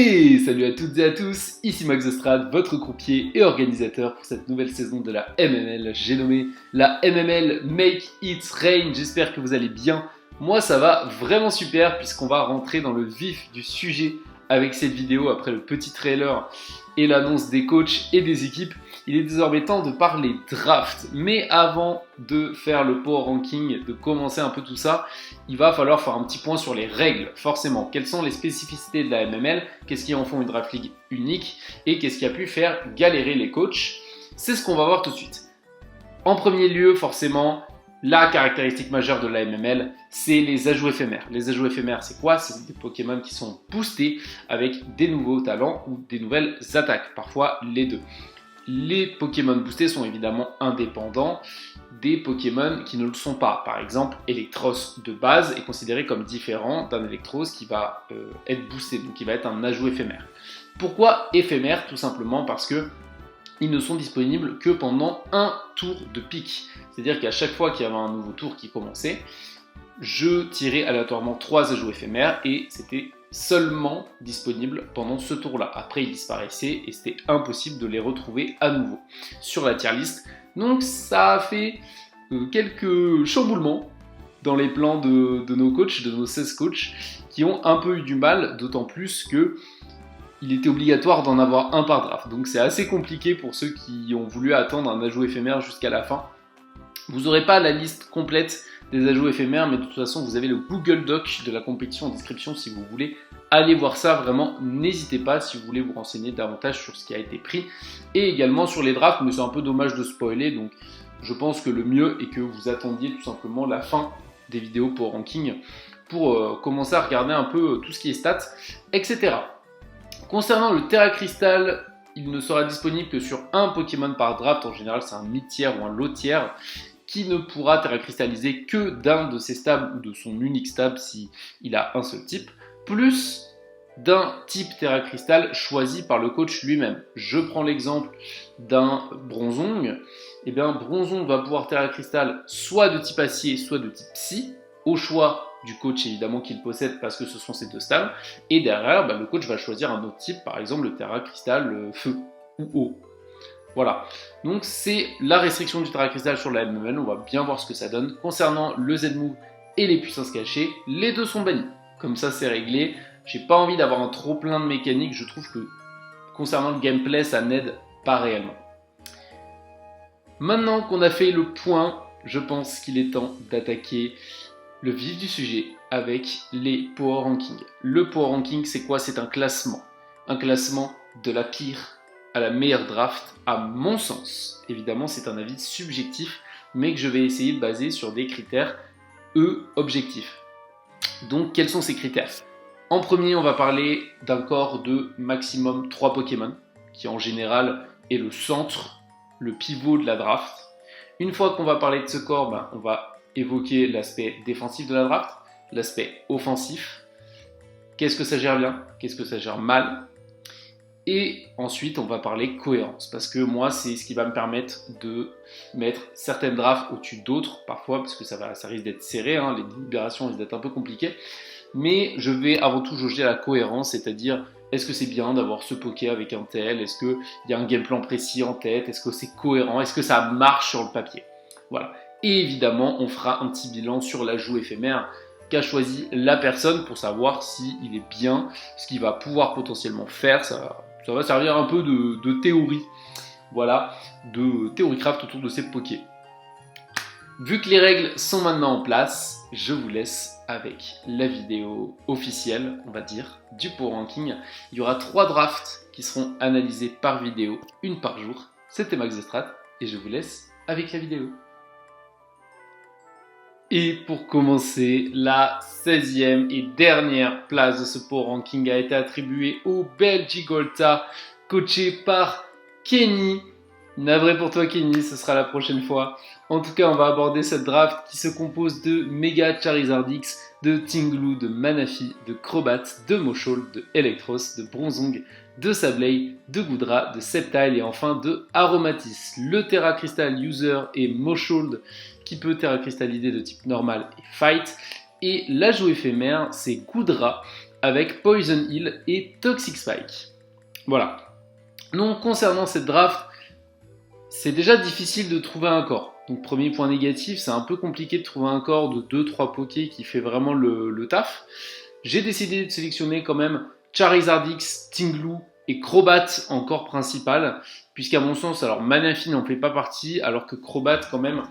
Et salut à toutes et à tous, ici Max Ostrad, votre croupier et organisateur pour cette nouvelle saison de la MML. J'ai nommé la MML Make It Rain, j'espère que vous allez bien. Moi ça va vraiment super puisqu'on va rentrer dans le vif du sujet avec cette vidéo après le petit trailer et l'annonce des coachs et des équipes. Il est désormais temps de parler draft, mais avant de faire le power ranking, de commencer un peu tout ça, il va falloir faire un petit point sur les règles, forcément. Quelles sont les spécificités de la MML, qu'est-ce qui en font une draft league unique et qu'est-ce qui a pu faire galérer les coachs. C'est ce qu'on va voir tout de suite. En premier lieu, forcément, la caractéristique majeure de la MML, c'est les ajouts éphémères. Les ajouts éphémères, c'est quoi? C'est des Pokémon qui sont boostés avec des nouveaux talents ou des nouvelles attaques, parfois les deux. Les Pokémon boostés sont évidemment indépendants des Pokémon qui ne le sont pas. Par exemple, Eelektross de base est considéré comme différent d'un Eelektross qui va être boosté, donc qui va être un ajout éphémère. Pourquoi éphémère? Tout simplement parce que ils ne sont disponibles que pendant un tour de pic. C'est-à-dire qu'à chaque fois qu'il y avait un nouveau tour qui commençait, je tirais aléatoirement 3 ajouts éphémères et c'était seulement disponible pendant ce tour-là. Après, ils disparaissaient et c'était impossible de les retrouver à nouveau sur la tier list. Donc ça a fait quelques chamboulements dans les plans de nos coachs, de nos 16 coachs, qui ont un peu eu du mal, d'autant plus que il était obligatoire d'en avoir un par draft. Donc c'est assez compliqué pour ceux qui ont voulu attendre un ajout éphémère jusqu'à la fin. Vous n'aurez pas la liste complète des ajouts éphémères, mais de toute façon, vous avez le Google Doc de la compétition en description si vous voulez aller voir ça. Vraiment, n'hésitez pas si vous voulez vous renseigner davantage sur ce qui a été pris et également sur les drafts, mais c'est un peu dommage de spoiler, donc je pense que le mieux est que vous attendiez tout simplement la fin des vidéos pour ranking pour commencer à regarder un peu tout ce qui est stats, etc. Concernant le Terra Crystal, il ne sera disponible que sur un Pokémon par draft. En général, c'est un mid-tier ou un low-tier qui ne pourra Terra Cristalliser que d'un de ses stabs ou de son unique stab si il a un seul type, plus d'un type Terra Crystal choisi par le coach lui-même. Je prends l'exemple d'un Bronzong. Et bien, Bronzong va pouvoir Terra Crystal soit de type acier, soit de type psy, au choix du coach évidemment qu'il possède parce que ce sont ces deux stabs. Et derrière, le coach va choisir un autre type, par exemple le Terra Crystal feu ou eau. Voilà, donc c'est la restriction du Terra Crystal sur la MML, on va bien voir ce que ça donne. Concernant le Z-Move et les puissances cachées, les deux sont bannis. Comme ça c'est réglé, j'ai pas envie d'avoir un trop plein de mécaniques, je trouve que concernant le gameplay ça n'aide pas réellement. Maintenant qu'on a fait le point, je pense qu'il est temps d'attaquer le vif du sujet avec les Power Rankings. Le Power Ranking c'est quoi? C'est un classement de la pire à la meilleure draft, à mon sens. Évidemment, c'est un avis subjectif, mais que je vais essayer de baser sur des critères, objectifs. Donc, quels sont ces critères? En premier, on va parler d'un corps de maximum 3 Pokémon, qui en général est le centre, le pivot de la draft. Une fois qu'on va parler de ce corps, on va évoquer l'aspect défensif de la draft, l'aspect offensif. Qu'est-ce que ça gère bien? Qu'est-ce que ça gère mal? Et ensuite, on va parler cohérence, parce que moi, c'est ce qui va me permettre de mettre certaines drafts au-dessus d'autres, parfois, parce que ça risque d'être serré, les délibérations risquent d'être un peu compliquées. Mais je vais avant tout jauger la cohérence, c'est-à-dire, est-ce que c'est bien d'avoir ce poké avec un tel? Est-ce qu'il y a un game plan précis en tête? Est-ce que c'est cohérent? Est-ce que ça marche sur le papier? Voilà. Et évidemment, on fera un petit bilan sur l'ajout éphémère qu'a choisi la personne pour savoir s'il est bien, ce qu'il va pouvoir potentiellement faire. Ça va servir un peu de théorie, voilà, de théorie craft autour de ces pokés. Vu que les règles sont maintenant en place, je vous laisse avec la vidéo officielle, on va dire, du Power Ranking. Il y aura 3 drafts qui seront analysés par vidéo, une par jour. C'était Max Ostrad et je vous laisse avec la vidéo. Et pour commencer, la 16e et dernière place de ce Power Ranking a été attribuée au Belgigolta, coaché par Kenny. Navré pour toi Kenny, ce sera la prochaine fois. En tout cas, on va aborder cette draft qui se compose de Mega Charizardix, de Tinglu, de Manafi, de Crobat, de Moshol, de Eelektross, de Bronzong, de Sableye, de Goodra, de Sceptile et enfin de Aromatis. Le Terra Crystal User est Moshol qui peut Terra Crystalliser de type normal et Fight. Et l'ajout éphémère, c'est Goodra avec Poison Hill et Toxic Spike. Voilà. Donc concernant cette draft, c'est déjà difficile de trouver un corps. Donc premier point négatif, c'est un peu compliqué de trouver un corps de 2-3 pokés qui fait vraiment le taf. J'ai décidé de sélectionner quand même Charizardix, Tinglu et Crobat en corps principal, puisqu'à mon sens, alors Manaphy n'en fait pas partie, alors que Crobat quand même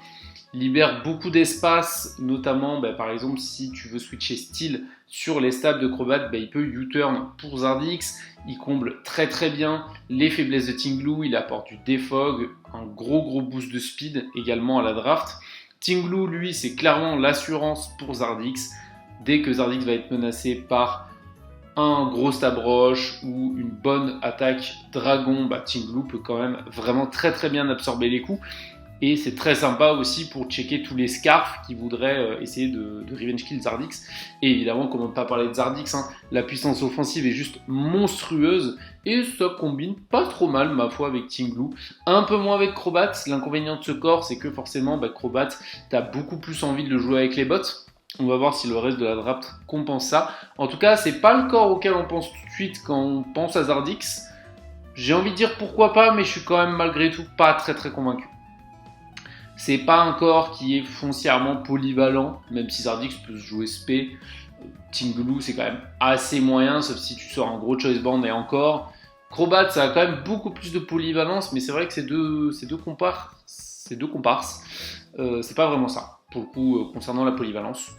libère beaucoup d'espace, notamment par exemple si tu veux switcher style sur les stats de Crobat, il peut U-turn pour Zardix, il comble très très bien les faiblesses de Tinglu, il apporte du defog, un gros boost de speed également à la draft. Tinglu lui c'est clairement l'assurance pour Zardix, dès que Zardix va être menacé par un gros stabroche ou une bonne attaque dragon, Tinglu peut quand même vraiment très très bien absorber les coups. Et c'est très sympa aussi pour checker tous les scarfs qui voudraient essayer de revenge kill Zardix. Et évidemment, comment ne pas parler de Zardix, la puissance offensive est juste monstrueuse. Et ça combine pas trop mal, ma foi, avec Tinglu. Un peu moins avec Crobat. L'inconvénient de ce corps, c'est que forcément, Crobat, t'as beaucoup plus envie de le jouer avec les bots. On va voir si le reste de la draft compense ça. En tout cas, c'est pas le corps auquel on pense tout de suite quand on pense à Zardix. J'ai envie de dire pourquoi pas, mais je suis quand même malgré tout pas très convaincu. C'est pas un corps qui est foncièrement polyvalent, même si Zardix peut se jouer SP. Tinglu, c'est quand même assez moyen, sauf si tu sors un gros choice band et encore. Crobat, ça a quand même beaucoup plus de polyvalence, mais c'est vrai que ces deux comparses, c'est pas vraiment ça, pour le coup, concernant la polyvalence.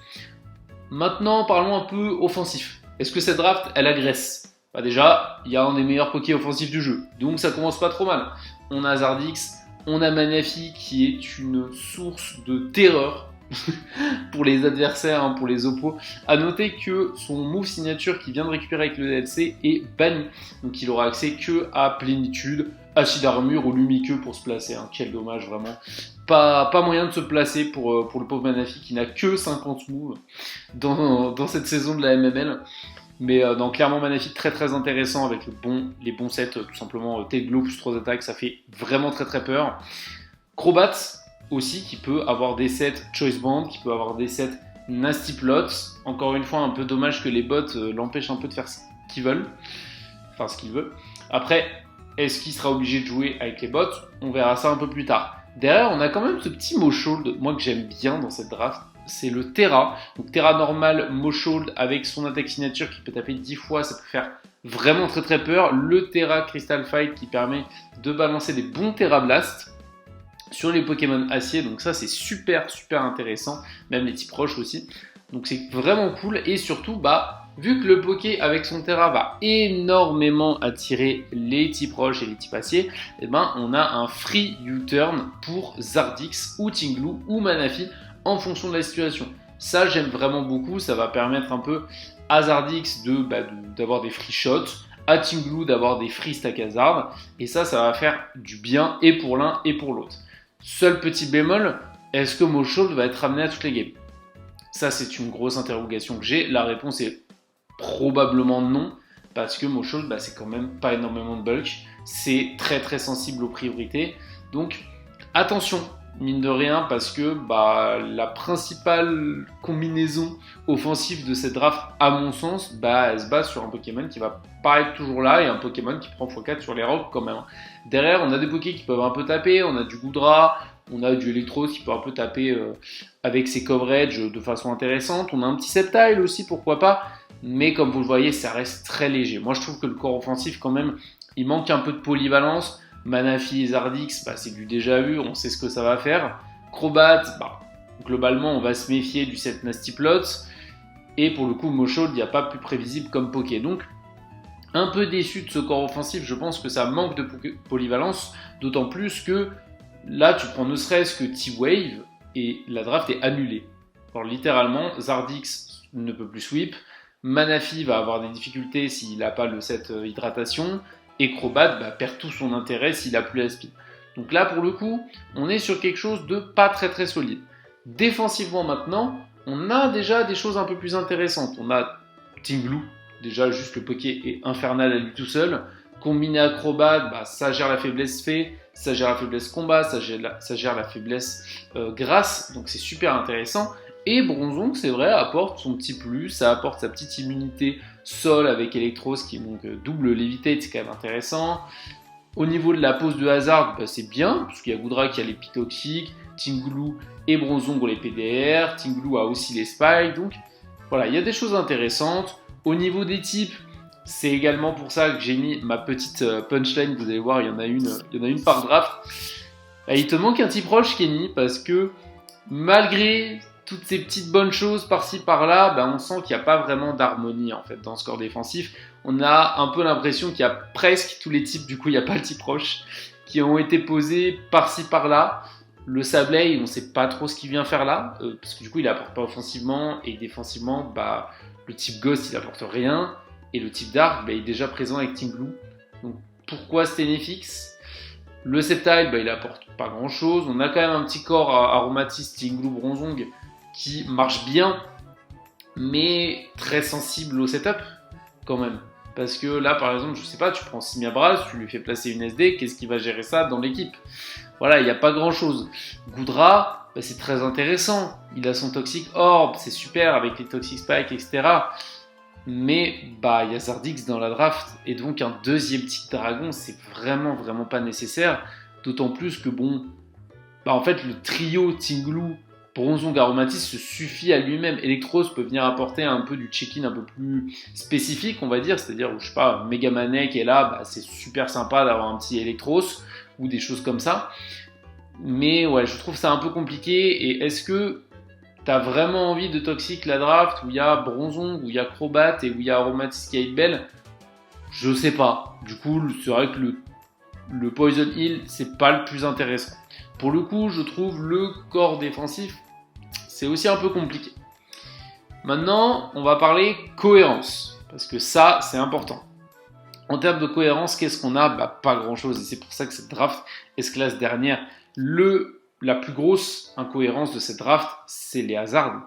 Maintenant, parlons un peu offensif. Est-ce que cette draft, elle agresse ? Déjà, il y a un des meilleurs pokés offensifs du jeu, donc ça commence pas trop mal. On a Zardix, on a Manaphy qui est une source de terreur pour les adversaires, pour les oppos. A noter que son move signature qu'il vient de récupérer avec le DLC est banni. Donc il aura accès que à Plénitude, Acide Armure ou Lumiqueux pour se placer. Quel dommage vraiment. Pas moyen de se placer pour le pauvre Manaphy qui n'a que 50 moves dans cette saison de la MML. Mais donc clairement Manaphy très intéressant avec les bons sets, tout simplement T-Glow plus 3 attaques, ça fait vraiment très peur. Crobat aussi qui peut avoir des sets Choice Band, qui peut avoir des sets Nasty Plots. Encore une fois un peu dommage que les bots l'empêchent un peu de faire ce qu'ils veulent. Enfin ce qu'il veut. Après, est-ce qu'il sera obligé de jouer avec les bots ? On verra ça un peu plus tard. Derrière on a quand même ce petit Moshold, moi que j'aime bien dans cette draft. C'est le Terra, donc Terra normal, Moshold avec son attaque signature qui peut taper 10 fois, ça peut faire vraiment très peur. Le Terra Crystal Fight qui permet de balancer des bons Terra Blast sur les Pokémon acier, donc ça c'est super intéressant, même les types roches aussi. Donc c'est vraiment cool et surtout vu que le Poké avec son Terra va énormément attirer les types roches et les types acier, on a un free U-turn pour Zardix ou Tinglu ou Manaphy en fonction de la situation. Ça j'aime vraiment beaucoup, ça va permettre un peu à Zardix d'avoir des free shots, à Tinglu d'avoir des free stack hazard, et ça va faire du bien et pour l'un et pour l'autre. Seul petit bémol, est-ce que Moshold va être amené à toutes les games ? Ça c'est une grosse interrogation que j'ai, la réponse est probablement non, parce que Moshold c'est quand même pas énormément de bulk, c'est très sensible aux priorités, donc attention, mine de rien, parce que la principale combinaison offensive de cette draft, à mon sens, elle se base sur un Pokémon qui va pas être toujours là et un Pokémon qui prend x4 sur les rocs quand même. Derrière, on a des Pokés qui peuvent un peu taper, on a du Goodra, on a du Electros qui peut un peu taper avec ses coverage de façon intéressante, on a un petit Sceptile aussi, pourquoi pas, mais comme vous le voyez, ça reste très léger. Moi, je trouve que le corps offensif, quand même, il manque un peu de polyvalence. Manaphy et Zardix, c'est du déjà vu, on sait ce que ça va faire. Crobat, globalement, on va se méfier du set Nasty Plots. Et pour le coup, Moshold, il n'y a pas plus prévisible comme Poké. Donc, un peu déçu de ce corps offensif, je pense que ça manque de polyvalence. D'autant plus que là, tu prends ne serait-ce que T-Wave et la draft est annulée. Alors, littéralement, Zardix ne peut plus sweep. Manaphy va avoir des difficultés s'il n'a pas le set hydratation. Et Crobat perd tout son intérêt s'il n'a plus la speed. Donc là, pour le coup, on est sur quelque chose de pas très solide. Défensivement maintenant, on a déjà des choses un peu plus intéressantes. On a Tinglu, déjà juste le Poké est infernal à lui tout seul. Combiné à Crobat, ça gère la faiblesse fée, ça gère la faiblesse combat, ça gère la faiblesse grâce, donc c'est super intéressant. Et Bronzong, c'est vrai, apporte son petit plus, ça apporte sa petite immunité Sol avec Electros qui donc double Levitate, c'est quand même intéressant. Au niveau de la pose de Hazard, c'est bien, parce qu'il y a Goodra qui a les Pitoxiques, Tinglu et Bronzong ont les PDR, Tinglu a aussi les Spikes, donc voilà, il y a des choses intéressantes. Au niveau des types, c'est également pour ça que j'ai mis ma petite punchline, vous allez voir, il y en a une par draft. Il te manque un type roche, Kenny, parce que malgré toutes ces petites bonnes choses par-ci par-là, on sent qu'il n'y a pas vraiment d'harmonie en fait dans ce corps défensif. On a un peu l'impression qu'il y a presque tous les types, du coup il n'y a pas le type roche, qui ont été posés par-ci par-là. Le Sableye, on ne sait pas trop ce qu'il vient faire là, parce que du coup il apporte pas offensivement, et défensivement, le type Ghost il apporte rien, et le type Dark il est déjà présent avec Tinglu. Donc pourquoi Stenefix? Le Sceptile, il apporte pas grand chose. On a quand même un petit corps Aromatisse, Tinglu, Bronzong qui marche bien, mais très sensible au setup quand même. Parce que là, par exemple, je sais pas, tu prends Simiabras, tu lui fais placer une SD, qu'est-ce qui va gérer ça dans l'équipe? Voilà, il n'y a pas grand chose. Goodra, c'est très intéressant. Il a son Toxic Orb, c'est super avec les Toxic Spike, etc. Mais il y a Zardix dans la draft, et donc un deuxième type dragon, c'est vraiment pas nécessaire. D'autant plus que en fait, le trio Tinglu, Bronzong, Aromatisse se suffit à lui-même. Electros peut venir apporter un peu du check-in un peu plus spécifique, on va dire, c'est-à-dire, je sais pas, Megamanek est là, c'est super sympa d'avoir un petit Electros, ou des choses comme ça. Mais ouais, je trouve ça un peu compliqué, et est-ce que t'as vraiment envie de Toxic la draft, où il y a Bronzong, où il y a Crobat, et où il y a Aromatisse qui a belle? Je sais pas. Du coup, c'est vrai que le Poison Heal, c'est pas le plus intéressant. Pour le coup, je trouve le corps défensif, c'est aussi un peu compliqué. Maintenant, on va parler cohérence, parce que ça, c'est important. En termes de cohérence, qu'est-ce qu'on a? Pas grand-chose, et c'est pour ça que cette draft S-Class dernière, la plus grosse incohérence de cette draft, c'est les Hazards.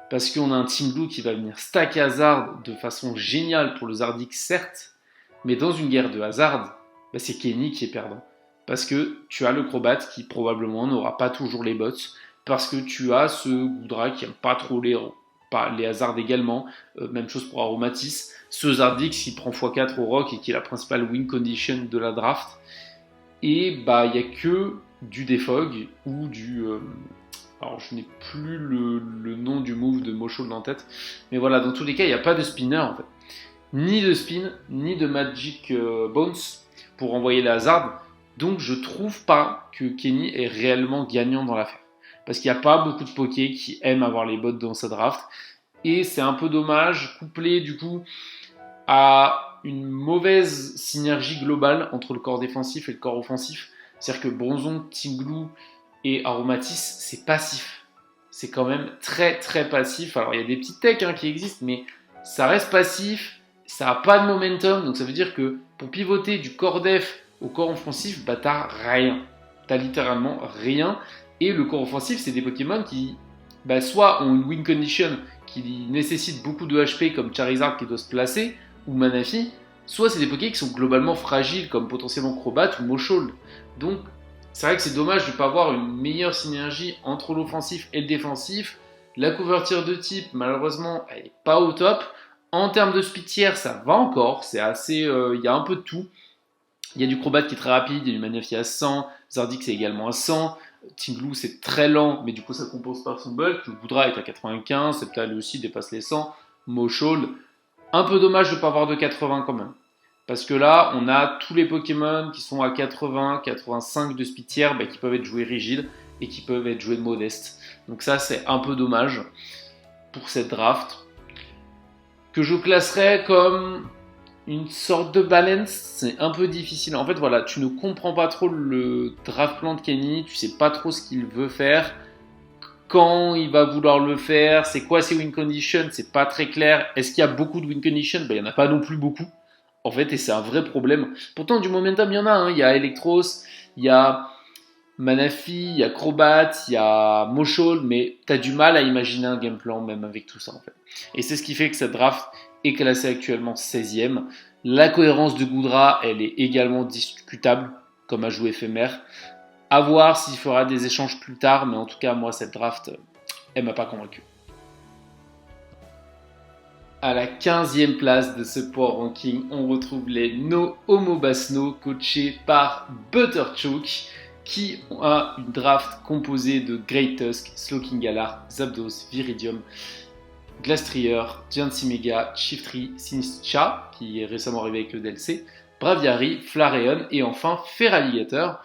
Parce qu'on a un Team Blue qui va venir stack Hazard de façon géniale pour le Zardix, certes, mais dans une guerre de Hazard, c'est Kenny qui est perdant. Parce que tu as le Crobat qui probablement n'aura pas toujours les bots, parce que tu as ce Goodra qui n'aime pas trop les Hazards également, même chose pour Aromatisse, ce Zardix qui prend x4 au rock et qui est la principale win condition de la draft, et il n'y a que du Defog ou du... alors je n'ai plus le nom du move de Moshol en tête, mais voilà, dans tous les cas, il n'y a pas de spinner en fait. Ni de spin, ni de Magic Bones pour envoyer les Hazards. Donc je trouve pas que Kenny est réellement gagnant dans l'affaire. Parce qu'il n'y a pas beaucoup de pokés qui aiment avoir les bots dans sa draft. Et c'est un peu dommage, couplé du coup à une mauvaise synergie globale entre le corps défensif et le corps offensif. C'est-à-dire que Bronzong, Tinglu et Aromatisse, c'est passif. C'est quand même très passif. Alors il y a des petites techs qui existent, mais ça reste passif. Ça n'a pas de momentum, donc ça veut dire que pour pivoter du corps def au corps offensif, t'as rien. T'as littéralement rien. Et le corps offensif, c'est des Pokémon qui soit ont une win condition qui nécessite beaucoup de HP comme Charizard qui doit se placer, ou Manafi, soit c'est des Pokémon qui sont globalement fragiles comme potentiellement Crobat ou Moshol. Donc c'est vrai que c'est dommage de ne pas avoir une meilleure synergie entre l'offensif et le défensif. La couverture de type, malheureusement, elle n'est pas au top. En termes de speed tier, ça va encore, c'est assez, y a un peu de tout. Il y a du Crobat qui est très rapide, il y a du Manafi à 100, Zardix est également à 100, Tinglu c'est très lent, mais du coup ça compense par son bulk, le Goodra est à 95, Sceptile aussi dépasse les 100, Moshol, un peu dommage de ne pas avoir de 80 quand même. Parce que là, on a tous les Pokémon qui sont à 80, 85 de speed tier, qui peuvent être joués rigides et qui peuvent être joués de modeste. Donc ça c'est un peu dommage pour cette draft, que je classerais comme une sorte de balance. C'est un peu difficile. En fait, voilà, tu ne comprends pas trop le draft plan de Kenny, tu sais pas trop ce qu'il veut faire, quand il va vouloir le faire, c'est quoi ses win conditions, c'est pas très clair. Est-ce qu'il y a beaucoup de win conditions? Il n'y en a pas non plus beaucoup, en fait, et c'est un vrai problème. Pourtant, du momentum, il y en a. Il y a Electros, il y a Manafi, il y a Crobat, il y a Moshol, mais tu as du mal à imaginer un game plan même avec tout ça en fait. Et c'est ce qui fait que cette draft est classée actuellement 16e. La cohérence de Goodra, elle est également discutable comme ajout éphémère. À voir s'il fera des échanges plus tard, mais en tout cas, moi, cette draft, elle m'a pas convaincu. À la 15e place de ce Power Ranking, on retrouve les No Homo Basno, coachés par Butterchoke, qui a une draft composée de Great Tusk, Slowking Galar, Zapdos, Viridium, Glastrier, Diancie Mega, Shiftry, Sinistcha, qui est récemment arrivé avec le DLC, Braviary, Flareon et enfin Feraligatr.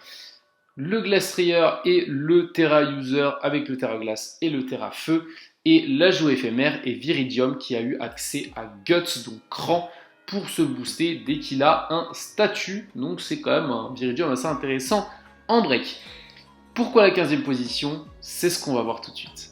Le Glastrier et le Terra User avec le Terra Glace et le Terra Feu. Et l'ajout éphémère est Viridium qui a eu accès à Guts, donc cran, pour se booster dès qu'il a un statut. Donc c'est quand même un Viridium assez intéressant en break. Pourquoi la 15e position? C'est ce qu'on va voir tout de suite.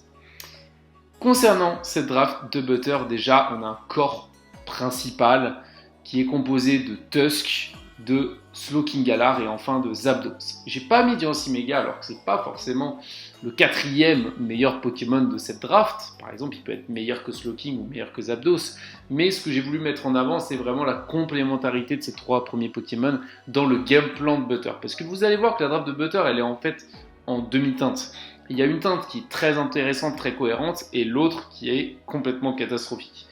Concernant cette draft de Butter, déjà on a un corps principal qui est composé de Tusk, de Slowking Galar et enfin de Zapdos. J'ai pas mis Diancie Mega alors que c'est pas forcément le 4e meilleur Pokémon de cette draft. Par exemple, il peut être meilleur que Slowking ou meilleur que Zapdos. Mais ce que j'ai voulu mettre en avant, c'est vraiment la complémentarité de ces 3 premiers Pokémon dans le game plan de Butter. Parce que vous allez voir que la draft de Butter, elle est en fait en demi-teinte. Il y a une teinte qui est très intéressante, très cohérente, et l'autre qui est complètement catastrophique.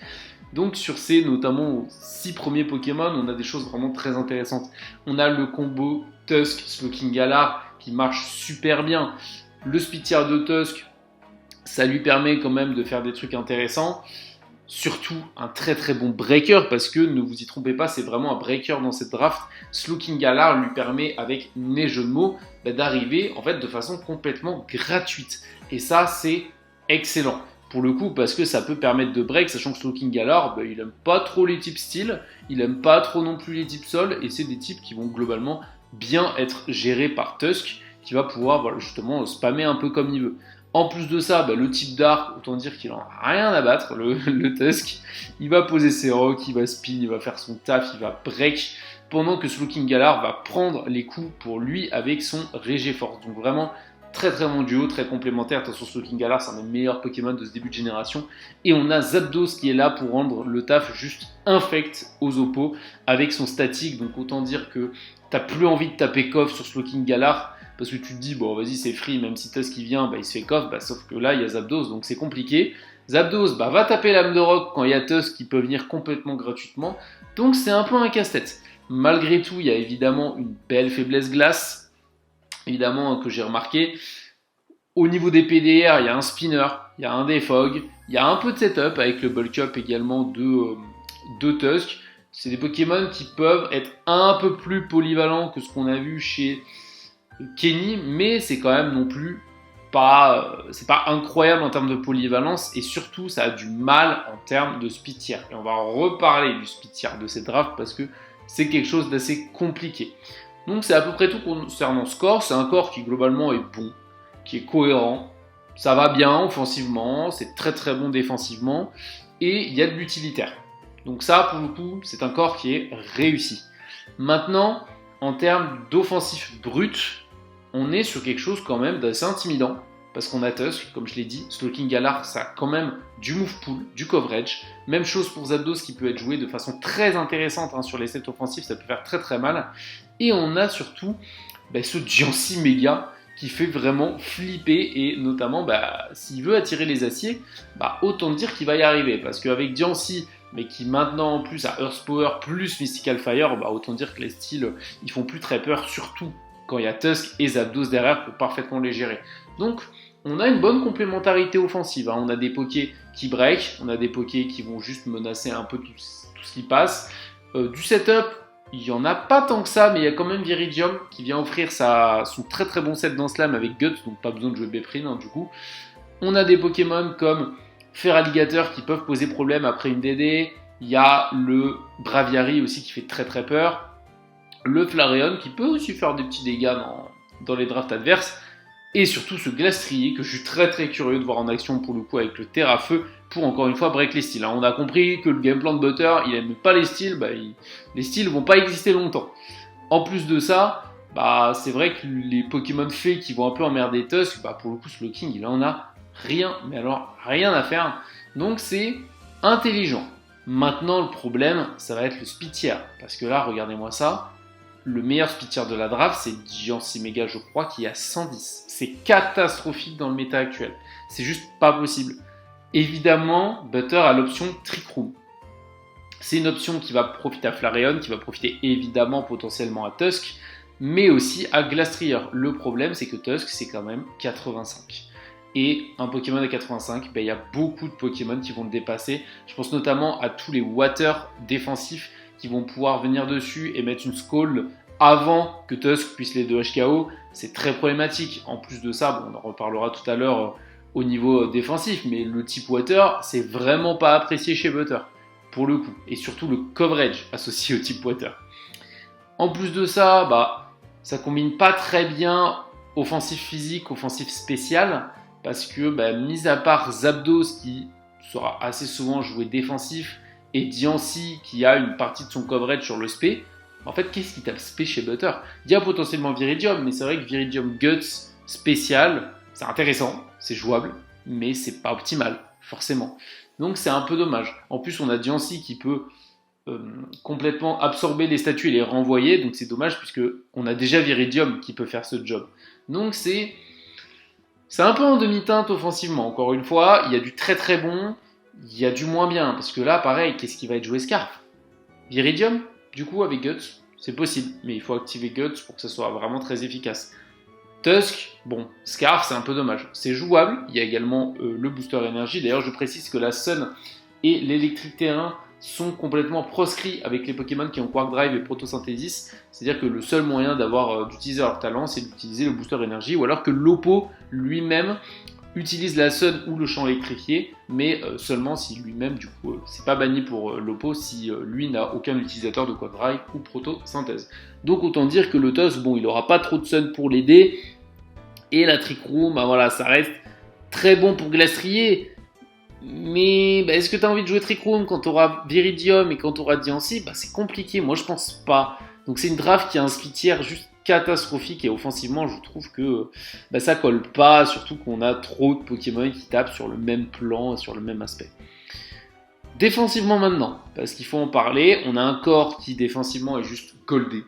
Donc sur ces notamment 6 premiers Pokémon, on a des choses vraiment très intéressantes. On a le combo Tusk, Slowking Galar qui marche super bien. Le Spitier de Tusk, ça lui permet quand même de faire des trucs intéressants. Surtout un très très bon breaker parce que ne vous y trompez pas, c'est vraiment un breaker dans cette draft. Slowking Galar lui permet avec mes jeux de mots d'arriver en fait de façon complètement gratuite. Et ça c'est excellent. Pour le coup, parce que ça peut permettre de break, sachant que Slowking Galar, il aime pas trop les types style, il aime pas trop non plus les types sol, et c'est des types qui vont globalement bien être gérés par Tusk, qui va pouvoir justement spammer un peu comme il veut. En plus de ça, le type Dark, autant dire qu'il en a rien à battre, le Tusk, il va poser ses rocks, il va spin, il va faire son taf, il va break, pendant que Slowking Galar va prendre les coups pour lui avec son Régéforce. Donc vraiment, très très bon duo, très complémentaire. Attention, Slowking Galar, c'est un des meilleurs Pokémon de ce début de génération. Et on a Zapdos qui est là pour rendre le taf juste infect aux oppos avec son statique. Donc autant dire que t'as plus envie de taper coff sur Slowking Galar parce que tu te dis, bon vas-y c'est free, même si Tusk qui vient, il se fait coff, sauf que là il y a Zapdos, donc c'est compliqué. Zapdos va taper l'âme de roc quand il y a Tusk qui peut venir complètement gratuitement. Donc c'est un peu un casse-tête. Malgré tout, il y a évidemment une belle faiblesse glace. Évidemment que j'ai remarqué. Au niveau des PDR, il y a un spinner, il y a un defog, il y a un peu de setup avec le bulk up également de Tusk. C'est des Pokémon qui peuvent être un peu plus polyvalents que ce qu'on a vu chez Kenny, mais c'est quand même non plus pas, c'est pas incroyable en termes de polyvalence et surtout ça a du mal en termes de speed tier. Et on va reparler du speed tier de cette draft parce que c'est quelque chose d'assez compliqué. Donc c'est à peu près tout concernant ce corps. C'est un corps qui globalement est bon, qui est cohérent. Ça va bien offensivement, c'est très très bon défensivement. Et il y a de l'utilitaire. Donc ça pour le coup, c'est un corps qui est réussi. Maintenant, en termes d'offensif brut, on est sur quelque chose quand même d'assez intimidant. Parce qu'on a Tusk, comme je l'ai dit, Slowking Galar, ça a quand même du move pool, du coverage. Même chose pour Zapdos qui peut être joué de façon très intéressante sur les sets offensifs, ça peut faire très très mal. Et on a surtout ce Diancie Mega qui fait vraiment flipper et notamment s'il veut attirer les aciers, autant dire qu'il va y arriver. Parce qu'avec Diancie, mais qui maintenant en plus a Earth Power plus Mystical Fire, autant dire que les styles ils font plus très peur, surtout quand il y a Tusk et Zapdos derrière pour parfaitement les gérer. Donc on a une bonne complémentarité offensive. On a des pokés qui break, on a des pokés qui vont juste menacer un peu tout ce qui passe. Du setup, il n'y en a pas tant que ça, mais il y a quand même Viridium qui vient offrir son très très bon set dans Slam avec Guts, donc pas besoin de jouer Beprin du coup. On a des Pokémon comme Feraligatr qui peuvent poser problème après une DD. Il y a le Braviary aussi qui fait très très peur. Le Flareon qui peut aussi faire des petits dégâts dans les drafts adverses. Et surtout ce Glastrier que je suis très très curieux de voir en action pour le coup avec le Terra Feu pour encore une fois break les styles. On a compris que le game plan de Butter, il aime pas les styles, les styles vont pas exister longtemps. En plus de ça, c'est vrai que les Pokémon fées qui vont un peu emmerder Tusk, pour le coup Slowking il en a rien, mais alors rien à faire. Donc c'est intelligent. Maintenant le problème, ça va être le speed tier. Parce que là, regardez-moi ça. Le meilleur speed tier de la draft, c'est Diancie Mega, je crois, qui est à 110. C'est catastrophique dans le méta actuel. C'est juste pas possible. Évidemment, Butter a l'option Trick Room. C'est une option qui va profiter à Flareon, qui va profiter évidemment potentiellement à Tusk, mais aussi à Glastrier. Le problème, c'est que Tusk, c'est quand même 85. Et un Pokémon à 85, il y a beaucoup de Pokémon qui vont le dépasser. Je pense notamment à tous les Water défensifs qui vont pouvoir venir dessus et mettre une Scald avant que Tusk puisse les 2 HKO. C'est très problématique. En plus de ça, on en reparlera tout à l'heure au niveau défensif, mais le type Water, c'est vraiment pas apprécié chez Butter, pour le coup. Et surtout le coverage associé au type Water. En plus de ça, ça combine pas très bien offensif physique, offensif spécial, parce que, mis à part Zapdos qui sera assez souvent joué défensif, et Diancie qui a une partie de son coverage sur le spé, en fait, qu'est-ce qui tape spé chez Butter? Il y a potentiellement Viridium, mais c'est vrai que Viridium Guts spécial, c'est intéressant, c'est jouable, mais c'est pas optimal, forcément. Donc c'est un peu dommage. En plus, on a Diancie qui peut complètement absorber les statues et les renvoyer, donc c'est dommage puisque on a déjà Viridium qui peut faire ce job. Donc c'est un peu en demi-teinte offensivement. Encore une fois, il y a du très très bon, il y a du moins bien, parce que là, pareil, qu'est-ce qui va être joué Scarf? Viridium, du coup, avec Guts, c'est possible, mais il faut activer Guts pour que ça soit vraiment très efficace. Tusk, bon, Scarf, c'est un peu dommage. C'est jouable, il y a également le booster énergie. D'ailleurs, je précise que la Sun et l'électrique terrain sont complètement proscrits avec les Pokémon qui ont Quark Drive et Protosynthesis. C'est-à-dire que le seul moyen d'utiliser leur talent, c'est d'utiliser le booster énergie, ou alors que l'Oppo lui-même utilise la Sun ou le champ électrifié, mais seulement si lui-même, du coup, c'est pas banni pour l'Oppo si lui n'a aucun utilisateur de Quark Drive ou Protosynthèse. Donc autant dire que le Tusk, bon, il aura pas trop de Sun pour l'aider, et la Trick Room, voilà, ça reste très bon pour Glastrier. Mais est-ce que tu as envie de jouer Trick Room quand tu auras Viridium et quand tu auras Diancie? C'est compliqué, moi je pense pas. Donc c'est une draft qui a un split juste catastrophique et offensivement je trouve que ça colle pas, surtout qu'on a trop de Pokémon qui tapent sur le même plan, sur le même aspect. Défensivement maintenant, parce qu'il faut en parler, on a un corps qui défensivement est juste goldé.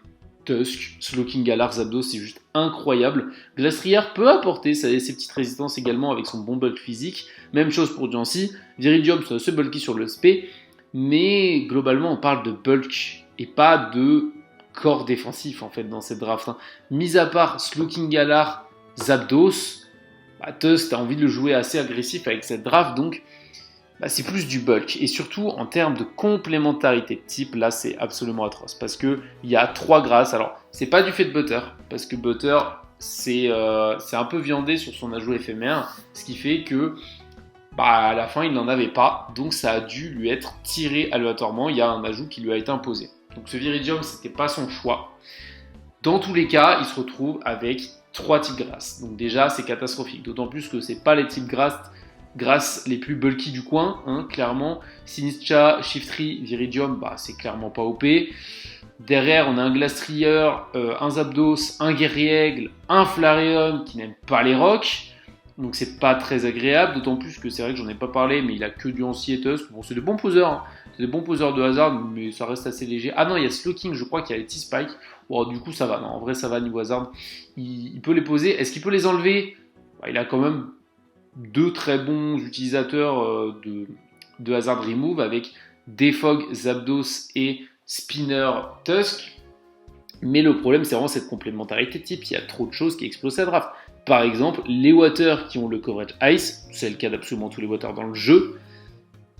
Tusk, Slowking, Galar, Zapdos, c'est juste incroyable. Glastrier peut apporter ses petites résistances également avec son bon bulk physique. Même chose pour Diancie. Viridium, c'est assez bulky sur le SP. Mais globalement, on parle de bulk et pas de corps défensif en fait dans cette draft. Mis à part Slowking, Galar, Zapdos, Tusk, t'as envie de le jouer assez agressif avec cette draft. Donc, c'est plus du bulk. Et surtout, en termes de complémentarité de type, là, c'est absolument atroce. Parce qu'il y a 3 grâces. Alors, c'est pas du fait de Butter. Parce que Butter, c'est un peu viandé sur son ajout éphémère. Ce qui fait que, à la fin, il n'en avait pas. Donc, ça a dû lui être tiré aléatoirement. Il y a un ajout qui lui a été imposé. Donc, ce Viridium, c'était pas son choix. Dans tous les cas, il se retrouve avec 3 types grâces. Donc, déjà, c'est catastrophique. D'autant plus que c'est pas les types grâce les plus bulky du coin, clairement. Sinistcha, Shiftry, Viridium, c'est clairement pas OP. Derrière, on a un Glastrier, un Zapdos, un Guerriègle, un Flareon qui n'aime pas les rocs. Donc c'est pas très agréable, d'autant plus que c'est vrai que j'en ai pas parlé, mais il a que Diancie et Tusk. Bon, c'est des bons poseurs, c'est des bons poseurs de hasard, mais ça reste assez léger. Ah non, il y a Slowking, je crois qu'il y a les T-Spike. Bon, du coup, ça va. Non, en vrai, ça va niveau hasard. Il peut les poser. Est-ce qu'il peut les enlever? Il a quand même 2 très bons utilisateurs de Hazard Remove avec Defog, Zapdos et Spinner Tusk. Mais le problème, c'est vraiment cette complémentarité de type. Il y a trop de choses qui explosent cette draft. Par exemple, les Water qui ont le coverage Ice, c'est le cas d'absolument tous les Water dans le jeu,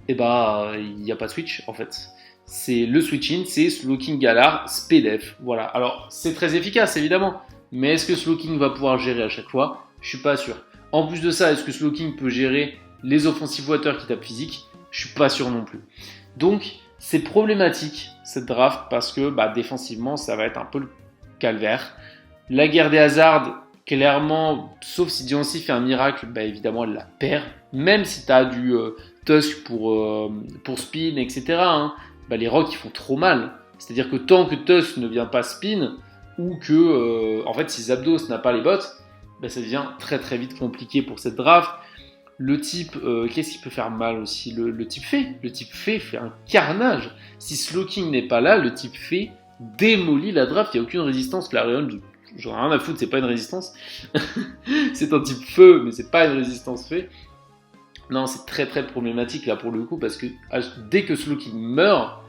il n'y a pas de switch en fait. C'est le switch-in, c'est Slowking, Galar, Spedef. Voilà. Alors, c'est très efficace évidemment, mais est-ce que Slowking va pouvoir gérer à chaque fois? Je suis pas sûr. En plus de ça, est-ce que Slowking peut gérer les offensive Water qui tapent physique? Je suis pas sûr non plus. Donc, c'est problématique cette draft parce que défensivement, ça va être un peu le calvaire. La guerre des hazards, clairement, sauf si Diancie fait un miracle, évidemment, elle la perd. Même si tu as du Tusk pour spin, etc., les rocks, ils font trop mal. C'est-à-dire que tant que Tusk ne vient pas spin, ou que, en fait, si Zapdos n'a pas les bots, ça devient très très vite compliqué pour cette draft. Le type, qu'est-ce qui peut faire mal aussi? Le type fée. Le type fée fait un carnage. Si Slowking n'est pas là, le type fée démolit la draft. Il n'y a aucune résistance. Clarion, j'en ai rien à foutre, c'est pas une résistance. C'est un type feu, mais c'est pas une résistance fée. Non, c'est très très problématique là pour le coup, parce que dès que Slowking meurt,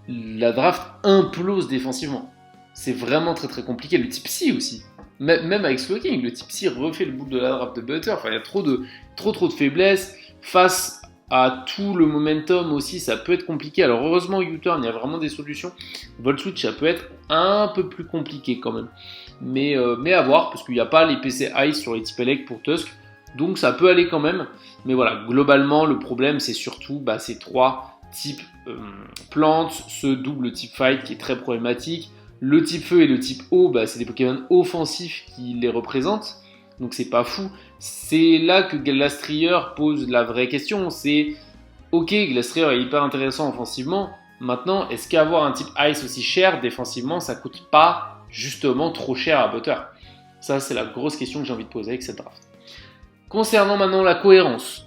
la draft implose défensivement. C'est vraiment très très compliqué. Le type C aussi. Même avec Slowking, le type C refait le bout de la draft de Butter. Enfin, il y a trop de faiblesses. Face à tout le momentum aussi, ça peut être compliqué. Alors heureusement, U-Turn, il y a vraiment des solutions. Volt Switch, ça peut être un peu plus compliqué quand même. Mais à voir, parce qu'il n'y a pas les PC Ice sur les types Elec pour Tusk. Donc ça peut aller quand même. Mais voilà, globalement, le problème, c'est surtout ces trois types plantes, ce double type Fight qui est très problématique. Le type Feu et le type Eau, c'est des Pokémon offensifs qui les représentent. Donc c'est pas fou. C'est là que Glastrier pose la vraie question. C'est ok, Glastrier est hyper intéressant offensivement. Maintenant, est-ce qu'avoir un type Ice aussi cher défensivement, ça coûte pas justement trop cher à Butter? Ça, c'est la grosse question que j'ai envie de poser avec cette draft. Concernant maintenant la cohérence,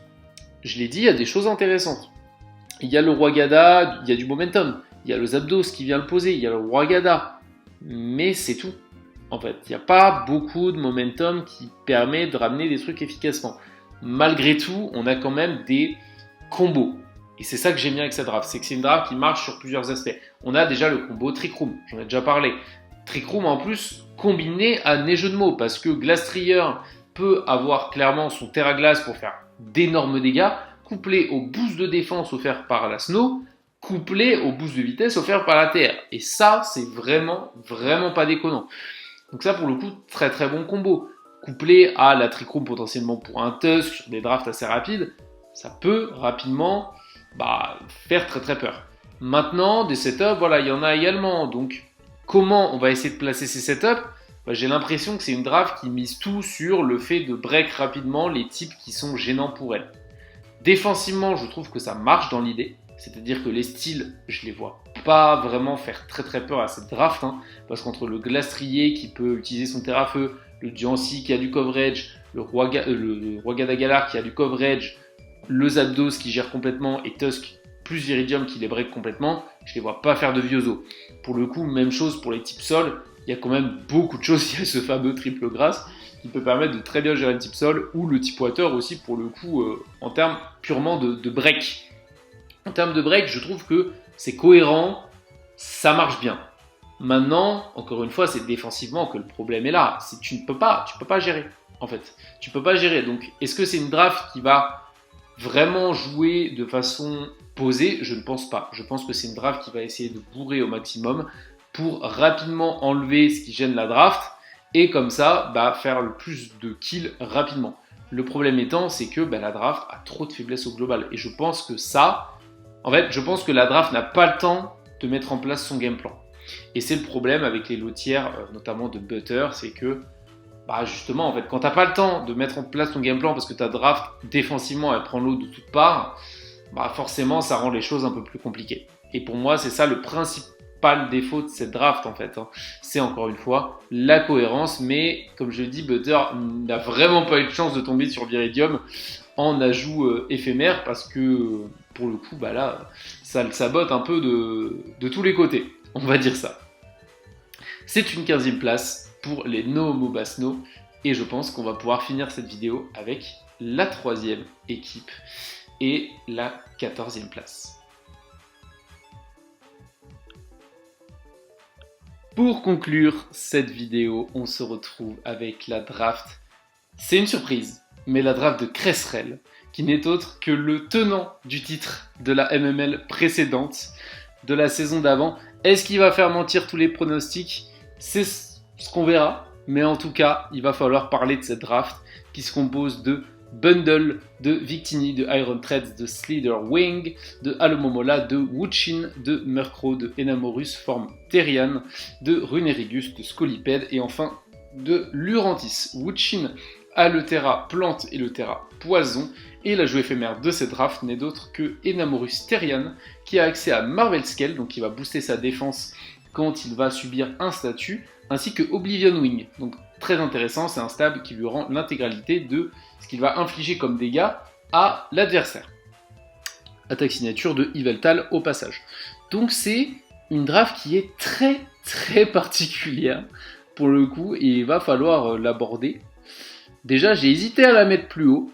je l'ai dit, il y a des choses intéressantes. Il y a le Roi Gada, il y a du momentum. Il y a le Zapdos qui vient le poser, il y a le Roi Gada. Mais c'est tout. En fait, il n'y a pas beaucoup de momentum qui permet de ramener des trucs efficacement. Malgré tout, on a quand même des combos. Et c'est ça que j'aime bien avec cette draft, c'est que c'est une draft qui marche sur plusieurs aspects. On a déjà le combo Trick Room, j'en ai déjà parlé. Trick Room en plus combiné à nez jeu de mots, parce que Glastrier peut avoir clairement son Terra Glace pour faire d'énormes dégâts, couplé au boost de défense offert par la Snow, couplé au boost de vitesse offert par la TR. Et ça, c'est vraiment pas déconnant. Donc ça, pour le coup, très très bon combo. Couplé à la Trick Room potentiellement pour un Tusk sur des drafts assez rapides, ça peut rapidement faire très très peur. Maintenant, des setups, voilà, il y en a également. Donc, comment on va essayer de placer ces setups? J'ai l'impression que c'est une draft qui mise tout sur le fait de break rapidement les types qui sont gênants pour elle. Défensivement, je trouve que ça marche dans l'idée. C'est-à-dire que les styles, je les vois pas vraiment faire très très peur à cette draft. Parce qu'entre le Glastrier qui peut utiliser son Terra-Feu, le Diancie qui a du coverage, le Roi Gada qui a du coverage, le Zapdos qui gère complètement et Tusk plus Viridium qui les break complètement, je les vois pas faire de vieux os. Pour le coup, même chose pour les types sol, il y a quand même beaucoup de choses. Il y a ce fameux triple grâce qui peut permettre de très bien gérer le type sol ou le type water aussi pour le coup en termes purement de break. En termes de break, je trouve que c'est cohérent, ça marche bien. Maintenant, encore une fois, c'est défensivement que le problème est là. Tu ne peux pas gérer, en fait. Tu peux pas gérer. Donc, est-ce que c'est une draft qui va vraiment jouer de façon posée? Je ne pense pas. Je pense que c'est une draft qui va essayer de bourrer au maximum pour rapidement enlever ce qui gêne la draft et comme ça, faire le plus de kills rapidement. Le problème étant, c'est que la draft a trop de faiblesses au global. Et je pense que je pense que la draft n'a pas le temps de mettre en place son game plan. Et c'est le problème avec les lotières, notamment de Butter, c'est que justement, en fait, quand tu n'as pas le temps de mettre en place ton game plan parce que ta draft, défensivement, elle prend l'eau de toutes parts, forcément, ça rend les choses un peu plus compliquées. Et pour moi, c'est ça le principal défaut de cette draft, en fait. C'est encore une fois la cohérence, mais comme je le dis, Butter n'a vraiment pas eu de chance de tomber sur Viridium en ajout éphémère parce que pour le coup, là, ça le sabote un peu de tous les côtés. On va dire ça. C'est une 15e place pour les No MOBA Snow et je pense qu'on va pouvoir finir cette vidéo avec la 3e équipe et la 14e place. Pour conclure cette vidéo, on se retrouve avec la draft. C'est une surprise, mais la draft de Cresserelle, qui n'est autre que le tenant du titre de la MML précédente, de la saison d'avant. Est-ce qu'il va faire mentir tous les pronostics? C'est ce qu'on verra, mais en tout cas, il va falloir parler de cette draft qui se compose de Bundle, de Victini, de Iron Threads, de Slither Wing, de Alomomola, de Woodchin, de Murkrow, de Enamorus forme Therian, de Runerigus, de Scolipede et enfin de Lurantis. Woodchin a le Terra plante et le Terra poison et l'ajout éphémère de cette draft n'est d'autre que Enamorus Therian qui a accès à Marvel Scale, donc il va booster sa défense quand il va subir un statut, ainsi que Oblivion Wing. Donc très intéressant, c'est un stab qui lui rend l'intégralité de ce qu'il va infliger comme dégâts à l'adversaire. Attaque signature de Yveltal au passage. Donc c'est une draft qui est très très particulière pour le coup et il va falloir l'aborder. Déjà j'ai hésité à la mettre plus haut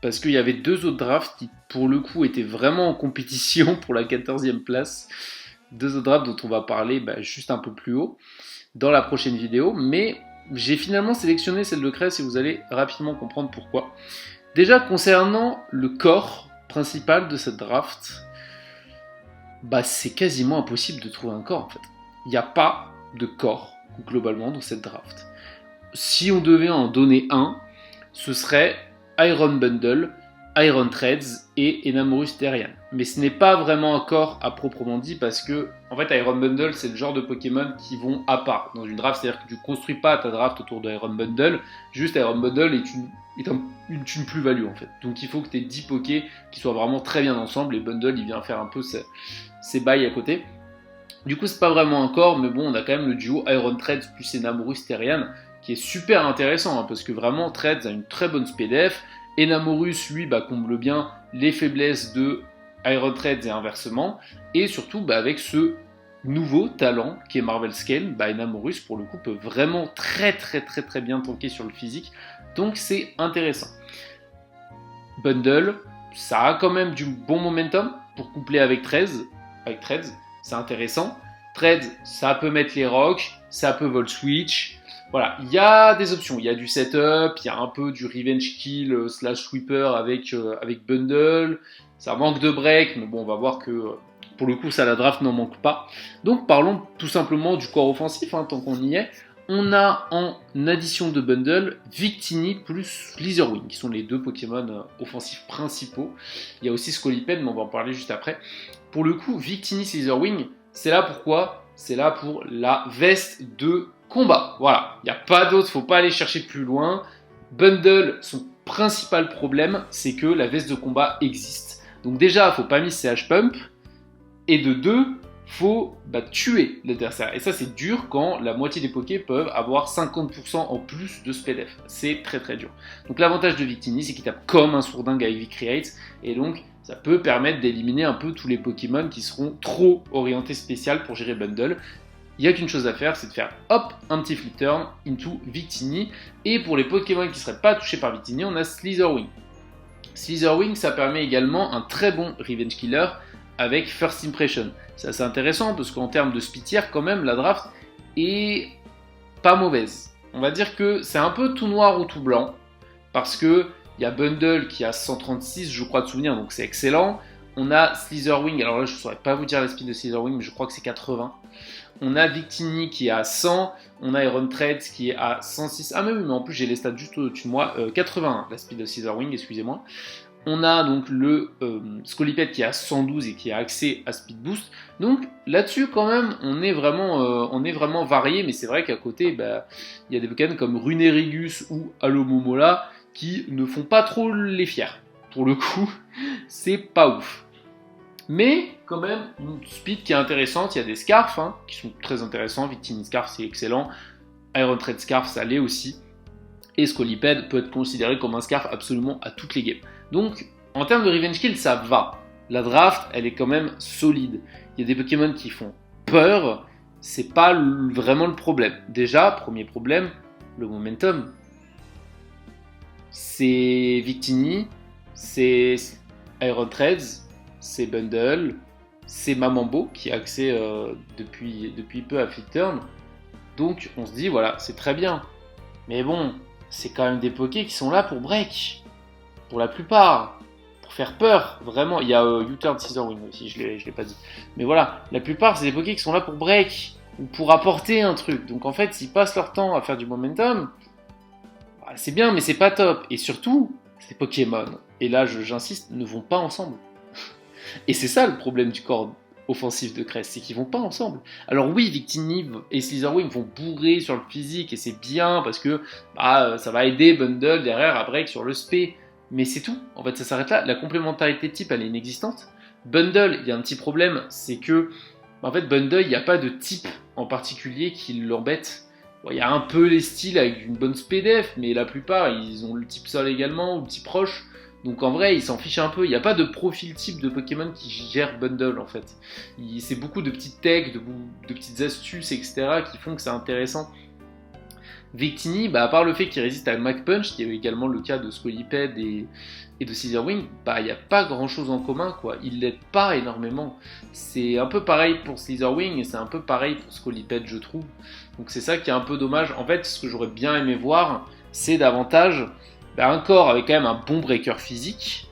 parce qu'il y avait deux autres drafts qui pour le coup étaient vraiment en compétition pour la 14e place. Deux autres drafts dont on va parler juste un peu plus haut dans la prochaine vidéo, mais j'ai finalement sélectionné celle de Cress et vous allez rapidement comprendre pourquoi. Déjà, concernant le corps principal de cette draft, c'est quasiment impossible de trouver un corps en fait. Il n'y a pas de corps globalement dans cette draft. Si on devait en donner un, ce serait Iron Bundle, Iron Threads et Enamorus Therian. Mais ce n'est pas vraiment un corps à proprement dit parce que en fait Iron Bundle c'est le genre de Pokémon qui vont à part dans une draft, c'est-à-dire que tu ne construis pas ta draft autour de Iron Bundle, juste Iron Bundle est une plus-value en fait. Donc il faut que tu aies 10 Pokés qui soient vraiment très bien ensemble et Bundle il vient faire un peu ses bails à côté. Du coup c'est pas vraiment un corps, mais bon on a quand même le duo Iron Threads plus Enamorus Therian qui est super intéressant parce que vraiment Threads a une très bonne SPDF. Enamorus, lui, comble bien les faiblesses de Iron Threads et inversement, et surtout avec ce nouveau talent qui est Marvel Scale, Enamorus pour le coup peut vraiment très bien tanker sur le physique, donc c'est intéressant. Bundle, ça a quand même du bon momentum pour coupler avec Threads, c'est intéressant. Threads, ça peut mettre les rocks, ça peut Volt Switch. Voilà, il y a des options, il y a du setup, il y a un peu du revenge kill / sweeper avec bundle, ça manque de break, mais bon on va voir que pour le coup ça la draft n'en manque pas. Donc parlons tout simplement du corps offensif, tant qu'on y est. On a en addition de bundle Victini plus Slitherwing, qui sont les deux Pokémon offensifs principaux. Il y a aussi Scolipede, mais on va en parler juste après. Pour le coup, Victini Slitherwing, c'est là pourquoi ? C'est là pour la veste de combat. Voilà, il n'y a pas d'autre, faut pas aller chercher plus loin. Bundle, son principal problème, c'est que la veste de combat existe. Donc déjà, faut pas miser CH Pump. Et de deux, faut tuer l'adversaire. Et ça, c'est dur quand la moitié des Pokés peuvent avoir 50% en plus de SPDF. C'est très dur. Donc l'avantage de Victini, c'est qu'il tape comme un sourdingue avec Vicreate. Et donc, ça peut permettre d'éliminer un peu tous les Pokémon qui seront trop orientés spécial pour gérer Bundle. Il n'y a qu'une chose à faire, c'est de faire hop, un petit flip turn into Victini. Et pour les Pokémon qui ne seraient pas touchés par Victini, on a Slitherwing. Slitherwing, ça permet également un très bon Revenge Killer avec First Impression. C'est assez intéressant parce qu'en termes de speed tier, quand même, la draft est pas mauvaise. On va dire que c'est un peu tout noir ou tout blanc parce que il y a Bundle qui a 136, je crois de souvenir, donc c'est excellent. On a Slitherwing, alors là je ne saurais pas vous dire la speed de Slitherwing, mais je crois que c'est 80. On a Victini qui est à 100, on a Iron Threads qui est à 106. Ah mais oui, mais en plus j'ai les stats juste au-dessus de moi, 81 la speed de Slitherwing, excusez-moi. On a donc le Scolipede qui est à 112 et qui a accès à Speed Boost. Donc là-dessus quand même on est vraiment varié, mais c'est vrai qu'à côté il y a des Pokémon comme Runerigus ou Alomomola qui ne font pas trop les fiers. Pour le coup, c'est pas ouf. Mais quand même, une speed qui est intéressante, il y a des Scarfs qui sont très intéressants, Victini Scarf c'est excellent, Iron Thread Scarf ça l'est aussi, et Scolipede peut être considéré comme un Scarf absolument à toutes les games. Donc, en termes de Revenge Kill, ça va. La draft, elle est quand même solide. Il y a des Pokémon qui font peur, c'est pas vraiment le problème. Déjà, premier problème, le momentum. C'est Victini, c'est Iron Threads, c'est Bundle, c'est Mamambo qui a accès depuis peu à Flip Turn. Donc on se dit voilà, c'est très bien. Mais bon, c'est quand même des Pokés qui sont là pour break. Pour la plupart. Pour faire peur, vraiment. Il y a U-Turn Slitherwing aussi, je l'ai pas dit. Mais voilà, la plupart c'est des Pokés qui sont là pour break. Ou pour apporter un truc. Donc en fait, s'ils passent leur temps à faire du momentum, c'est bien, mais c'est pas top. Et surtout, ces Pokémon, et là j'insiste, ne vont pas ensemble. Et c'est ça le problème du corps offensif de Crest, c'est qu'ils vont pas ensemble. Alors oui, Victini et Slitherwing vont bourrer sur le physique, et c'est bien, parce que ça va aider Bundle derrière à break sur le SP. Mais c'est tout, en fait ça s'arrête là. La complémentarité de type, elle est inexistante. Bundle, il y a un petit problème, c'est que en fait Bundle, il n'y a pas de type en particulier qui l'embête. Il y a un peu les styles avec une bonne SPDF, mais la plupart, ils ont le type sol également, ou le type roche. Donc en vrai, ils s'en fichent un peu. Il n'y a pas de profil type de Pokémon qui gère Bundle, en fait. C'est beaucoup de petites techs, de petites astuces, etc. qui font que c'est intéressant. Victini, à part le fait qu'il résiste à Mach Punch, qui est également le cas de Scolipede et de Scissorwing, il n'y a pas grand chose en commun, quoi. Il l'aide pas énormément. C'est un peu pareil pour Scissorwing et c'est un peu pareil pour Scolipede, je trouve. Donc c'est ça qui est un peu dommage. En fait, ce que j'aurais bien aimé voir, c'est davantage un corps avec quand même un bon breaker physique,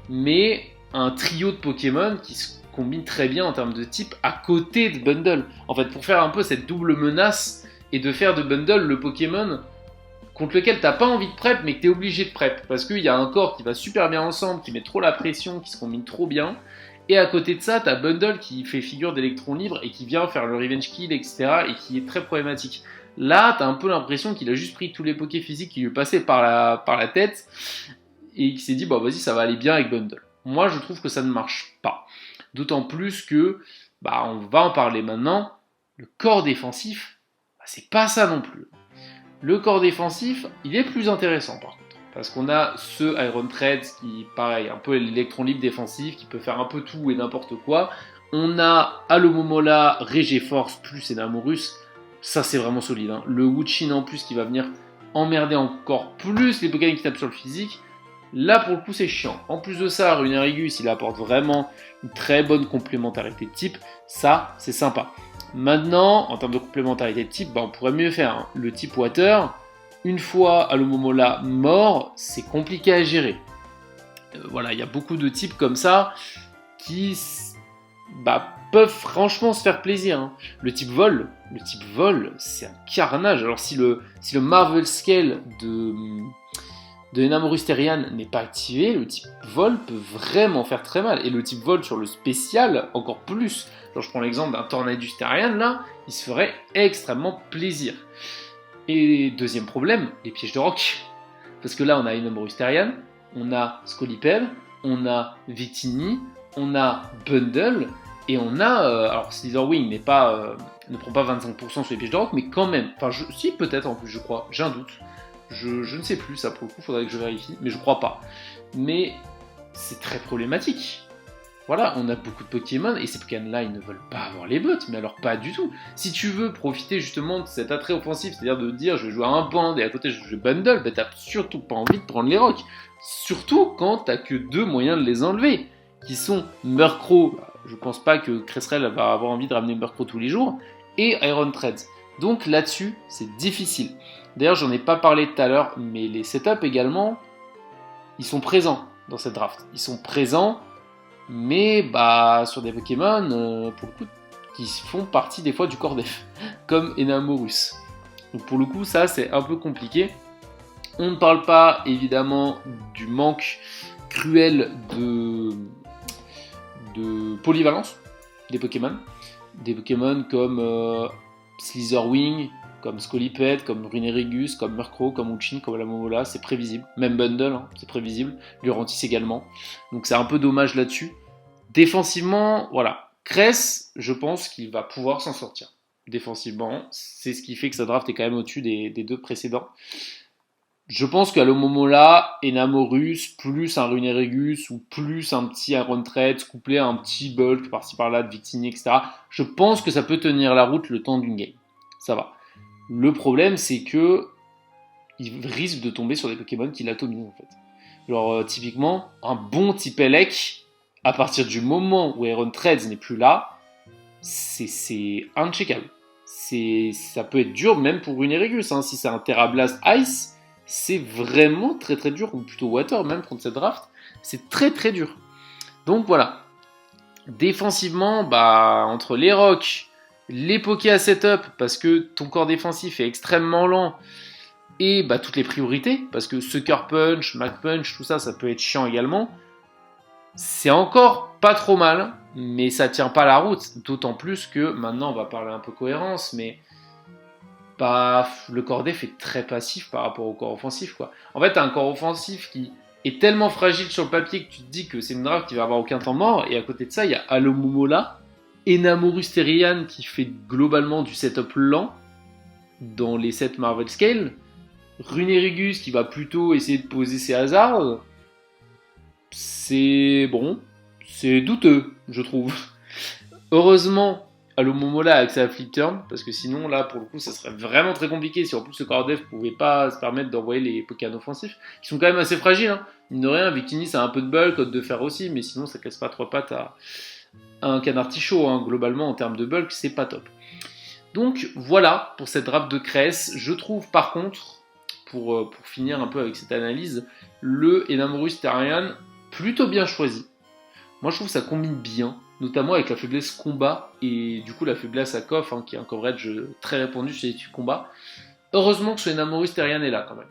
mais un trio de Pokémon qui se combine très bien en termes de type à côté de Bundle. En fait, pour faire un peu cette double menace et de faire de Bundle le Pokémon contre lequel t'as pas envie de prep mais que t'es obligé de prep parce qu'il y a un corps qui va super bien ensemble, qui met trop la pression, qui se combine trop bien, et à côté de ça t'as Bundle qui fait figure d'électron libre et qui vient faire le revenge kill, etc., et qui est très problématique. Là t'as un peu l'impression qu'il a juste pris tous les Poké physiques qui lui passaient par la tête et qui s'est dit vas-y, ça va aller bien avec Bundle. Moi je trouve que ça ne marche pas, d'autant plus que on va en parler maintenant, le corps défensif c'est pas ça non plus. Le corps défensif, il est plus intéressant par contre. Parce qu'on a ce Iron Treads qui, pareil, un peu l'électron libre défensif, qui peut faire un peu tout et n'importe quoi. On a Alomomola, Regiforce plus Enamorus. Ça c'est vraiment solide. Hein. Le Wuchin en plus qui va venir emmerder encore plus les Pokémon qui tapent sur le physique. Là pour le coup c'est chiant. En plus de ça, Runerigus il apporte vraiment une très bonne complémentarité de type. Ça c'est sympa. Maintenant, en termes de complémentarité de type, on pourrait mieux faire. Hein. Le type Water, une fois Alomomola mort, c'est compliqué à gérer. Il y a beaucoup de types comme ça qui peuvent franchement se faire plaisir. Hein. Le type Vol, c'est un carnage. Alors si le Marvel Scale de Enamorus Therian n'est pas activé, le type Vol peut vraiment faire très mal. Et le type Vol sur le spécial, encore plus. Genre, je prends l'exemple d'un Tornadus Therian, là, il se ferait extrêmement plaisir. Et deuxième problème, les pièges de roc. Parce que là, on a Enamorus Therian, on a Scolipede, on a Victini, on a Bundle, et on a... alors, Scissorwing ne prend pas 25% sur les pièges de roc, mais quand même... si, peut-être en plus, je crois, j'ai un doute. Je ne sais plus, ça pour le coup, faudrait que je vérifie, mais je crois pas. Mais c'est très problématique. Voilà, on a beaucoup de Pokémon, et ces Pokémon-là, ils ne veulent pas avoir les bottes, mais alors pas du tout. Si tu veux profiter justement de cet attrait offensif, c'est-à-dire de dire je vais jouer à un band et à côté je joue Bundle, t'as surtout pas envie de prendre les rocs. Surtout quand t'as que deux moyens de les enlever, qui sont Murkrow, je pense pas que Cresserelle va avoir envie de ramener Murkrow tous les jours, et Iron Treads. Donc là-dessus, c'est difficile. D'ailleurs, j'en ai pas parlé tout à l'heure, mais les setups également, ils sont présents dans cette draft. Ils sont présents, mais sur des Pokémon, pour le coup, qui font partie des fois du corps def, comme Enamorus. Donc pour le coup, ça, c'est un peu compliqué. On ne parle pas, évidemment, du manque cruel de polyvalence des Pokémon. Des Pokémon comme Scissorwing, comme Scolipede, comme Runerigus, comme Murkrow, comme Wuchin, comme Alomomola, c'est prévisible. Même Bundle, c'est prévisible. Lurantis également. Donc c'est un peu dommage là-dessus. Défensivement, voilà. Cress, je pense qu'il va pouvoir s'en sortir. Défensivement, c'est ce qui fait que sa draft est quand même au-dessus des deux précédents. Je pense qu'Alomomola, Enamorus, plus un Runerigus ou plus un petit Iron Treads, couplé à un petit bulk par-ci par-là de Victini, etc. Je pense que ça peut tenir la route le temps d'une game. Ça va. Le problème, c'est que il risque de tomber sur des Pokémon qui l'atomisent en fait. Genre, typiquement, un bon type Elec, à partir du moment où Iron Treads n'est plus là, c'est uncheckable. Ça peut être dur même pour Runerigus. Hein. Si c'est un Terra Blast Ice, c'est vraiment très très dur, ou plutôt Water même contre cette draft. C'est très très dur. Donc voilà. Défensivement, entre les rocks, les pokés à setup, parce que ton corps défensif est extrêmement lent, et toutes les priorités, parce que Sucker Punch, Mach Punch, tout ça, ça peut être chiant également. C'est encore pas trop mal, mais ça tient pas la route, d'autant plus que, maintenant on va parler un peu cohérence, mais le corps def est très passif par rapport au corps offensif, quoi. En fait, t'as un corps offensif qui est tellement fragile sur le papier que tu te dis que c'est une draft qui va avoir aucun temps mort, et à côté de ça, il y a Alomomola, Enamorus Therian qui fait globalement du setup lent dans les sets Marvel Scale, Runerigus qui va plutôt essayer de poser ses hasards. C'est douteux, je trouve. Heureusement, Alomomola a accès à Flip Turn, parce que sinon, là, pour le coup, ça serait vraiment très compliqué. Si en plus le corps dev pouvait pas se permettre d'envoyer les Pokémon offensifs, qui sont quand même assez fragiles. Hein. Mine de rien, Victini, ça a un peu de bulk, Code de fer aussi, mais sinon, ça casse pas trois pattes à un canard tichot. Hein. Globalement, en termes de bulk, c'est pas top. Donc, voilà pour cette draft de Cress. Je trouve, par contre, pour finir un peu avec cette analyse, le Enamorus Terrian plutôt bien choisi. Moi, je trouve que ça combine bien, notamment avec la faiblesse combat et du coup la faiblesse à coff, hein, qui est un coverage très répandu chez les types combat. Heureusement que ce Enamorus Terrian est là quand même.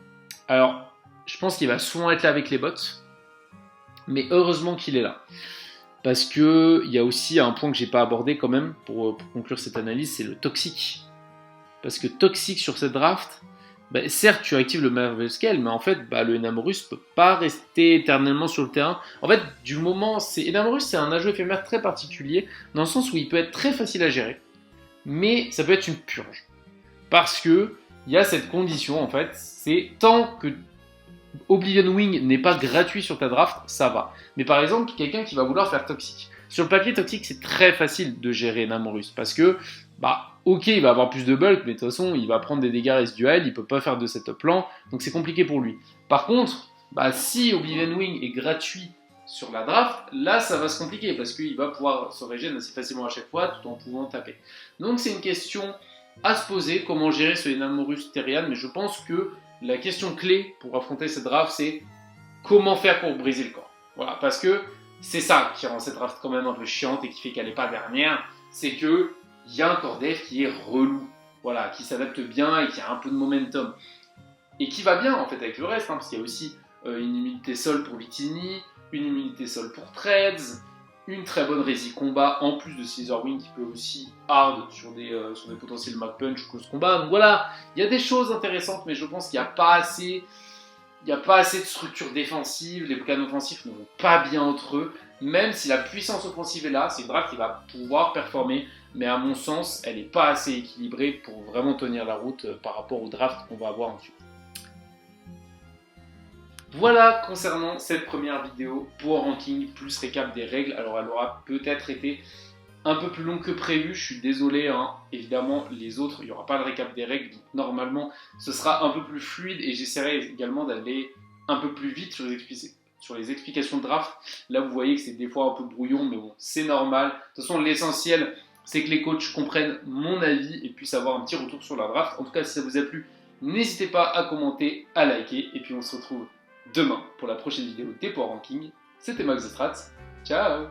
Alors, je pense qu'il va souvent être là avec les bots, mais heureusement qu'il est là. Parce que il y a aussi un point que j'ai pas abordé quand même pour conclure cette analyse, c'est le toxique. Parce que toxique sur cette draft, bah, certes, tu actives le Marvel Scale, mais en fait, bah, le Enamorus peut pas rester éternellement sur le terrain. En fait, du moment, Enamorus, c'est un ajout éphémère très particulier, dans le sens où il peut être très facile à gérer, mais ça peut être une purge. Parce que il y a cette condition, en fait, c'est tant que Oblivion Wing n'est pas gratuit sur ta draft, ça va. Mais par exemple, quelqu'un qui va vouloir faire toxique. Sur le papier, toxique, c'est très facile de gérer Enamorus, parce que bah, ok, il va avoir plus de bulk, mais de toute façon, il va prendre des dégâts résiduels, il peut pas faire de setup lent, donc c'est compliqué pour lui. Par contre, bah, si Oblivion Wing est gratuit sur la draft, là, ça va se compliquer, parce qu'il va pouvoir se régénérer assez facilement à chaque fois, tout en pouvant taper. Donc c'est une question à se poser, comment gérer ce Enamorus Terrian, mais je pense que la question clé pour affronter cette draft, c'est comment faire pour briser le corps. Voilà, parce que c'est ça qui rend cette draft quand même un peu chiante et qui fait qu'elle n'est pas dernière, c'est que il y a un corps dev qui est relou, voilà, qui s'adapte bien et qui a un peu de momentum. Et qui va bien en fait avec le reste, hein, parce qu'il y a aussi une immunité sol pour Victini, une immunité sol pour Threads, une très bonne rési combat en plus de Scissorwing qui peut aussi hard sur des potentiels Mach Punch ou close combat. Donc voilà, il y a des choses intéressantes, mais je pense qu'il n'y a pas assez. Il n'y a pas assez de structure défensive, les Pokémon offensifs ne vont pas bien entre eux, même si la puissance offensive est là, c'est une draft qui va pouvoir performer, mais à mon sens, elle n'est pas assez équilibrée pour vraiment tenir la route par rapport au draft qu'on va avoir ensuite. Voilà concernant cette première vidéo pour ranking plus récap des règles. Alors elle aura peut-être été un peu plus longue que prévu, je suis désolé, hein. Évidemment les autres, il n'y aura pas le récap des règles, donc normalement ce sera un peu plus fluide et j'essaierai également d'aller un peu plus vite sur les explications de draft. Là vous voyez que c'est des fois un peu brouillon, mais bon, c'est normal. De toute façon l'essentiel c'est que les coachs comprennent mon avis et puissent avoir un petit retour sur la draft. En tout cas si ça vous a plu, n'hésitez pas à commenter, à liker et puis on se retrouve demain pour la prochaine vidéo des Power Ranking. C'était Max The Strat, ciao.